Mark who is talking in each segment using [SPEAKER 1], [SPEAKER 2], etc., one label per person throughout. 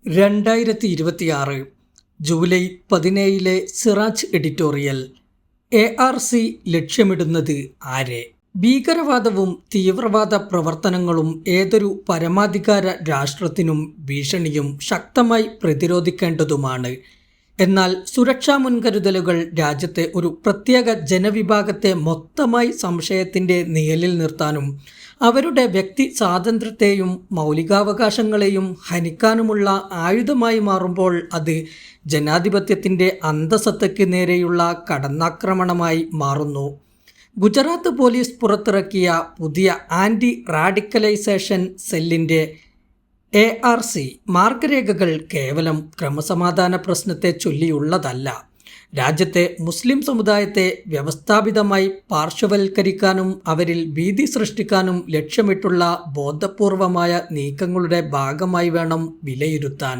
[SPEAKER 1] 2026 July 17 Siraj editorial. ARC ലക്ഷ്യമിടുന്നത് ആരെ? ഭീകരവാദവും തീവ്രവാദ പ്രവർത്തനങ്ങളും ഏതൊരു പരമാധികാര രാഷ്ട്രത്തിനും ഭീഷണിയും ശക്തമായി പ്രതിരോധിക്കേണ്ടതുമാണ്. എന്നാൽ സുരക്ഷാ മുൻകരുതലുകൾ രാജ്യത്തെ ഒരു പ്രത്യേക ജനവിഭാഗത്തെ മൊത്തമായി സംശയത്തിൻ്റെ നിഴലിൽ നിർത്താനും അവരുടെ വ്യക്തി സ്വാതന്ത്ര്യത്തെയും മൗലികാവകാശങ്ങളെയും ഹനിക്കാനുമുള്ള ആയുധമായി മാറുമ്പോൾ അത് ജനാധിപത്യത്തിൻ്റെ അന്തസത്തയ്ക്ക് നേരെയുള്ള കടന്നാക്രമണമായി മാറുന്നു. ഗുജറാത്ത് പോലീസ് പുറത്തിറക്കിയ പുതിയ ആൻറ്റി റാഡിക്കലൈസേഷൻ സെല്ലിൻ്റെ ARC മാർഗരേഖകൾ കേവലം ക്രമസമാധാന പ്രശ്നത്തെ ചൊല്ലിയുള്ളതല്ല. രാജ്യത്തെ മുസ്ലിം സമുദായത്തെ വ്യവസ്ഥാപിതമായി പാർശ്വവൽക്കരിക്കാനും അവരിൽ ഭീതി സൃഷ്ടിക്കാനും ലക്ഷ്യമിട്ടുള്ള ബോധപൂർവമായ നീക്കങ്ങളുടെ ഭാഗമായി വേണം വിലയിരുത്താൻ.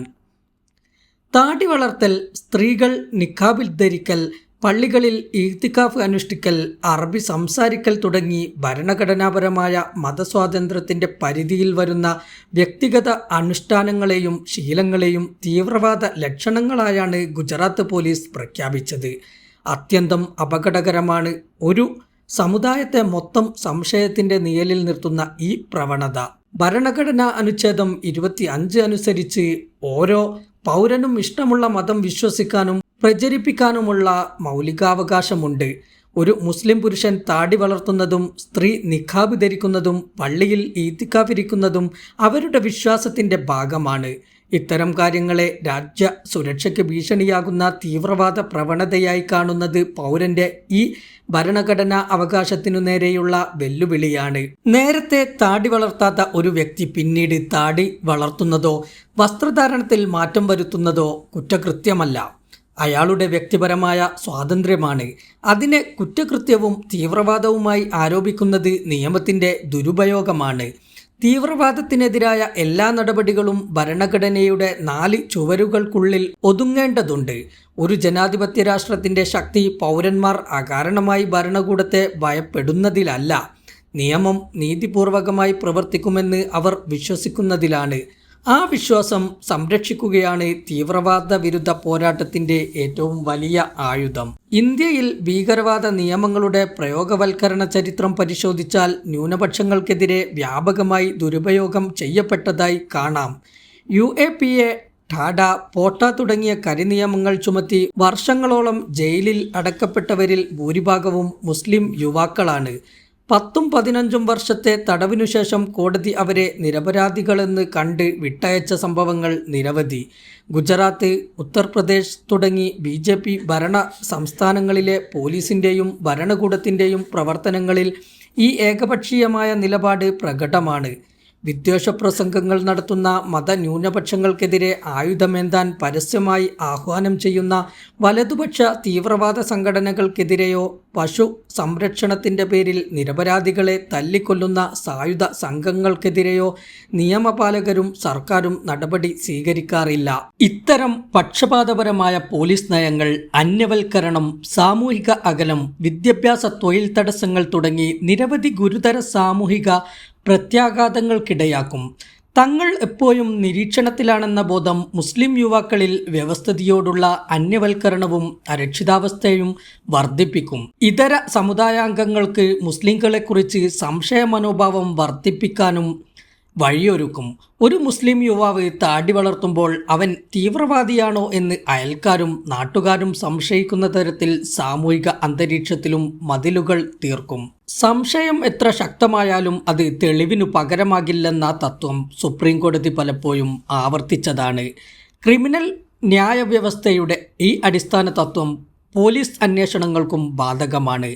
[SPEAKER 1] താടി വളർത്തൽ, സ്ത്രീകൾ നിഖാബിൽ ധരിക്കൽ, പള്ളികളിൽ ഈത്തിക്കാഫ് അനുഷ്ഠിക്കൽ, അറബി സംസാരിക്കൽ തുടങ്ങി ഭരണഘടനാപരമായ മതസ്വാതന്ത്ര്യത്തിൻ്റെ പരിധിയിൽ വരുന്ന വ്യക്തിഗത അനുഷ്ഠാനങ്ങളെയും ശീലങ്ങളെയും തീവ്രവാദ ലക്ഷണങ്ങളായാണ് ഗുജറാത്ത് പോലീസ് പ്രഖ്യാപിച്ചത്. അത്യന്തം അപകടകരമാണ് ഒരു സമുദായത്തെ മൊത്തം സംശയത്തിൻ്റെ നിഴലിൽ നിർത്തുന്ന ഈ പ്രവണത. ഭരണഘടനാ അനുച്ഛേദം 25 അനുസരിച്ച് ഓരോ പൗരനും ഇഷ്ടമുള്ള മതം വിശ്വസിക്കാനും പ്രചരിപ്പിക്കാനുമുള്ള മൗലികാവകാശമുണ്ട്. ഒരു മുസ്ലിം പുരുഷൻ താടി വളർത്തുന്നതും സ്ത്രീ നിഖാബ് ധരിക്കുന്നതും പള്ളിയിൽ ഈത്തിക്കാഫിരിക്കുന്നതും അവരുടെ വിശ്വാസത്തിൻ്റെ ഭാഗമാണ്. ഇത്തരം കാര്യങ്ങളെ രാജ്യ സുരക്ഷയ്ക്ക് ഭീഷണിയാകുന്ന തീവ്രവാദ പ്രവണതയായി കാണുന്നത് പൗരൻ്റെ ഈ ഭരണഘടനാ അവകാശത്തിനു നേരെയുള്ള വെല്ലുവിളിയാണ്. നേരത്തെ താടി വളർത്താത്ത ഒരു വ്യക്തി പിന്നീട് താടി വളർത്തുന്നതോ വസ്ത്രധാരണത്തിൽ മാറ്റം വരുത്തുന്നതോ കുറ്റകൃത്യമല്ല, അയാളുടെ വ്യക്തിപരമായ സ്വാതന്ത്ര്യമാണ്. അതിനെ കുറ്റകൃത്യവും തീവ്രവാദവുമായി ആരോപിക്കുന്നത് നിയമത്തിൻ്റെ ദുരുപയോഗമാണ്. തീവ്രവാദത്തിനെതിരായ എല്ലാ നടപടികളും ഭരണഘടനയുടെ 4 ചുവരുകൾക്കുള്ളിൽ ഒതുങ്ങേണ്ടതുണ്ട്. ഒരു ജനാധിപത്യ രാഷ്ട്രത്തിൻ്റെ ശക്തി പൗരന്മാർ അകാരണമായി ഭരണകൂടത്തെ ഭയപ്പെടുന്നതിലല്ല, നിയമം നീതിപൂർവകമായി പ്രവർത്തിക്കുമെന്ന് അവർ വിശ്വസിക്കുന്നതിലാണ്. ആ വിശ്വാസം സംരക്ഷിക്കുകയാണ് തീവ്രവാദ വിരുദ്ധ പോരാട്ടത്തിൻ്റെ ഏറ്റവും വലിയ ആയുധം. ഇന്ത്യയിൽ ഭീകരവാദ നിയമങ്ങളുടെ പ്രയോഗവൽക്കരണ ചരിത്രം പരിശോധിച്ചാൽ ന്യൂനപക്ഷങ്ങൾക്കെതിരെ വ്യാപകമായി ദുരുപയോഗം ചെയ്യപ്പെട്ടതായി കാണാം. UAPA, ഠാഡ, പോട്ട തുടങ്ങിയ കരിനിയമങ്ങൾ ചുമത്തി വർഷങ്ങളോളം ജയിലിൽ അടക്കപ്പെട്ടവരിൽ ഭൂരിഭാഗവും മുസ്ലിം യുവാക്കളാണ്. 10-15 വർഷത്തെ തടവിനുശേഷം കോടതി അവരെ നിരപരാധികളെന്ന് കണ്ട് വിട്ടയച്ച സംഭവങ്ങൾ നിരവധി. ഗുജറാത്ത്, ഉത്തർപ്രദേശ് തുടങ്ങി BJP ഭരണ സംസ്ഥാനങ്ങളിലെ പോലീസിൻ്റെയും ഭരണകൂടത്തിൻ്റെയും പ്രവർത്തനങ്ങളിൽ ഈ ഏകപക്ഷീയമായ നിലപാട് പ്രകടമാണ്. വിദ്വേഷപ്രസംഗങ്ങൾ നടത്തുന്ന മതന്യൂനപക്ഷങ്ങൾക്കെതിരെ ആയുധമേന്താൻ പരസ്യമായി ആഹ്വാനം ചെയ്യുന്ന വലതുപക്ഷ തീവ്രവാദ സംഘടനകൾക്കെതിരെയോ പശു സംരക്ഷണത്തിൻ്റെ പേരിൽ നിരപരാധികളെ തല്ലിക്കൊല്ലുന്ന സായുധ സംഘങ്ങൾക്കെതിരെയോ നിയമപാലകരും സർക്കാരും നടപടി സ്വീകരിക്കാറില്ല. ഇത്തരം പക്ഷപാതപരമായ പോലീസ് നയങ്ങൾ അന്യവൽക്കരണം, സാമൂഹിക അകലം, വിദ്യാഭ്യാസ തൊഴിൽ തടസ്സങ്ങൾ തുടങ്ങി നിരവധി ഗുരുതര സാമൂഹിക പ്രത്യാഘാതങ്ങൾക്കിടയാക്കും. തങ്ങൾ എപ്പോഴും നിരീക്ഷണത്തിലാണെന്ന ബോധം മുസ്ലിം യുവാക്കളിൽ വ്യവസ്ഥിതിയോടുള്ള അന്യവൽക്കരണവും അരക്ഷിതാവസ്ഥയും വർദ്ധിപ്പിക്കും. ഇതര സമുദായാംഗങ്ങൾക്ക് മുസ്ലിങ്ങളെക്കുറിച്ച് സംശയ മനോഭാവം വർദ്ധിപ്പിക്കാനും വഴിയൊരുക്കും. ഒരു മുസ്ലിം യുവാവ് താടി വളർത്തുമ്പോൾ അവൻ തീവ്രവാദിയാണോ എന്ന് അയൽക്കാരും നാട്ടുകാരും സംശയിക്കുന്ന തരത്തിൽ സാമൂഹിക അന്തരീക്ഷത്തിലും മതിലുകൾ തീർക്കും. സംശയം എത്ര ശക്തമായാലും അത് തെളിവിനു പകരമാകില്ലെന്ന തത്വം സുപ്രീം കോടതി പലപ്പോഴും ആവർത്തിച്ചതാണ്. ക്രിമിനൽ ന്യായവ്യവസ്ഥയുടെ ഈ അടിസ്ഥാന തത്വം പോലീസ് അന്വേഷണങ്ങൾക്കും ബാധകമാണ്.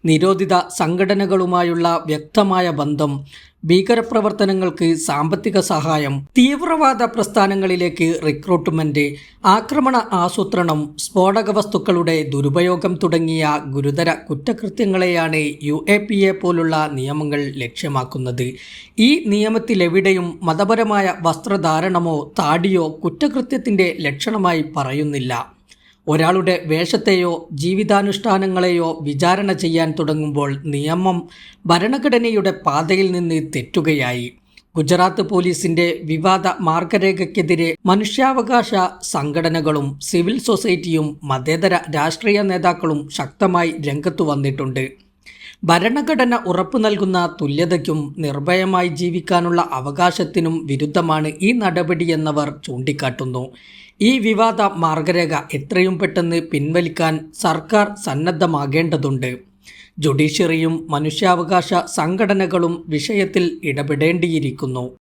[SPEAKER 1] നിരോധിത സംഘടനകളുമായുള്ള വ്യക്തമായ ബന്ധം, ഭീകരപ്രവർത്തനങ്ങൾക്ക് സാമ്പത്തിക സഹായം, തീവ്രവാദ പ്രസ്ഥാനങ്ങളിലേക്ക് റിക്രൂട്ട്മെന്റ്, ആക്രമണ ആസൂത്രണം, സ്ഫോടക വസ്തുക്കളുടെ ദുരുപയോഗം തുടങ്ങിയ ഗുരുതര കുറ്റകൃത്യങ്ങളെയാണ് UAPA പോലുള്ള നിയമങ്ങൾ ലക്ഷ്യമാക്കുന്നത്. ഈ നിയമത്തിലെവിടെയും മതപരമായ വസ്ത്രധാരണമോ താടിയോ കുറ്റകൃത്യത്തിൻ്റെ ലക്ഷണമായി പറയുന്നില്ല. ഒരാളുടെ വേഷത്തെയോ ജീവിതാനുഷ്ഠാനങ്ങളെയോ വിചാരണ ചെയ്യാൻ തുടങ്ങുമ്പോൾ നിയമം ഭരണഘടനയുടെ പാതയിൽ നിന്ന് തെറ്റുകയായി. ഗുജറാത്ത് പോലീസിന്റെ വിവാദ മാർഗരേഖയ്ക്കെതിരെ മനുഷ്യാവകാശ സംഘടനകളും സിവിൽ സൊസൈറ്റിയും മതേതര രാഷ്ട്രീയ നേതാക്കളും ശക്തമായി രംഗത്തു വന്നിട്ടുണ്ട്. ഭരണഘടന ഉറപ്പു നൽകുന്ന തുല്യതയ്ക്കും നിർഭയമായി ജീവിക്കാനുള്ള അവകാശത്തിനും വിരുദ്ധമാണ് ഈ നടപടിയെന്നവർ ചൂണ്ടിക്കാട്ടുന്നു. ഈ വിവാദ മാർഗരേഖ എത്രയും പെട്ടെന്ന് പിൻവലിക്കാൻ സർക്കാർ സന്നദ്ധമാകേണ്ടതുണ്ട്. ജുഡീഷ്യറിയും മനുഷ്യാവകാശ സംഘടനകളും വിഷയത്തിൽ ഇടപെടേണ്ടിയിരിക്കുന്നു.